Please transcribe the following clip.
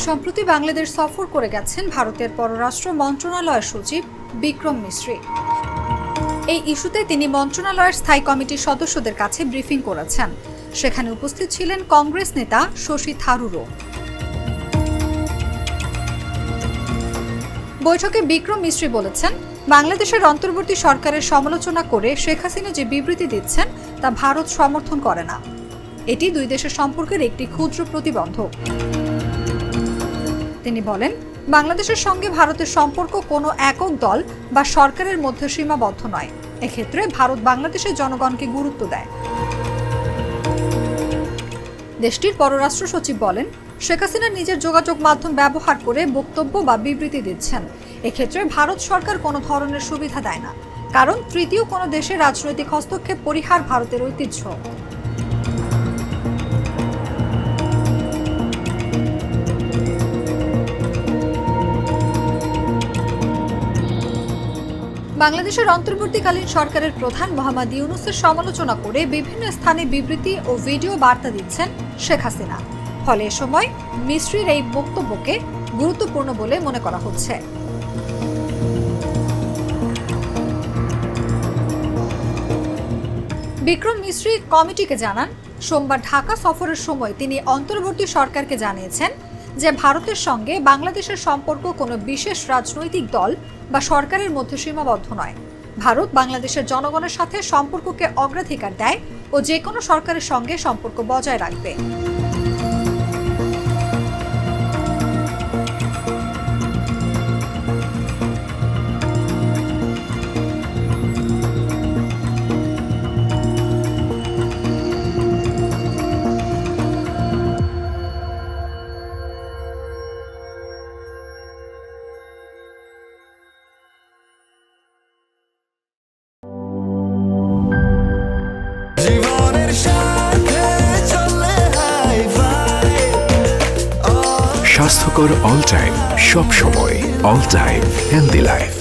সম্প্রতি বাংলাদেশ সফর করে গেছেন ভারতের পররাষ্ট্র মন্ত্রণালয়ের সচিব বিক্রম মিশ্রি। এই ইস্যুতে তিনি মন্ত্রণালয়ের স্থায়ী কমিটির সদস্যদের কাছে ব্রিফিং করেছেন। সেখানে উপস্থিত ছিলেন কংগ্রেস নেতা শশী থারুরও। বৈঠকে বিক্রম মিশ্রি বলেছেন, বাংলাদেশের অন্তর্বর্তী সরকারের সমালোচনা করে শেখ হাসিনা যে বিবৃতি দিচ্ছেন তা ভারত সমর্থন করে না। এটি দুই দেশের সম্পর্কের একটি ক্ষুদ্র প্রতিবন্ধক। তিনি বলেন, বাংলাদেশের সঙ্গে ভারতের সম্পর্ক কোনো একক দল বা সরকারের মধ্যে সীমাবদ্ধ নয়। এক্ষেত্রে ভারত বাংলাদেশের জনগণকে গুরুত্ব দেয়। দেশটির পররাষ্ট্র সচিব বলেন, শেখ হাসিনা নিজের যোগাযোগ মাধ্যম ব্যবহার করে বক্তব্য বা বিবৃতি দিচ্ছেন। এক্ষেত্রে ভারত সরকার কোনো ধরনের সুবিধা দেয় না, কারণ তৃতীয় কোনো দেশের রাজনৈতিক হস্তক্ষেপ পরিহার ভারতের ঐতিহ্য। বাংলাদেশের অন্তর্বর্তীকালীন সরকারের প্রধান মোহাম্মদ ইউনূসের সমালোচনা করে বিভিন্ন স্থানে বিবৃতি ও ভিডিও বার্তা দিচ্ছেন শেখ হাসিনা। ফলে এ সময় মিশ্রির এই বক্তব্যকে গুরুত্বপূর্ণ বলে মনে করা হচ্ছে। বিক্রম মিশ্রি কমিটিকে জানান, সোমবার ঢাকা সফরের সময় তিনি অন্তর্বর্তী সরকারকে জানিয়েছেন যে ভারতের সঙ্গে বাংলাদেশের সম্পর্ক কোনো বিশেষ রাজনৈতিক দল বা সরকারের মধ্যে সীমাবদ্ধ নয়। ভারত বাংলাদেশের জনগণের সাথে সম্পর্ককে অগ্রাধিকার দেয় ও যে কোনো সরকারের সঙ্গে সম্পর্ক বজায় রাখবে। স্বাস্থ্যকর অল টাইম, সব সময় অল টাইম হেলদি লাইফ।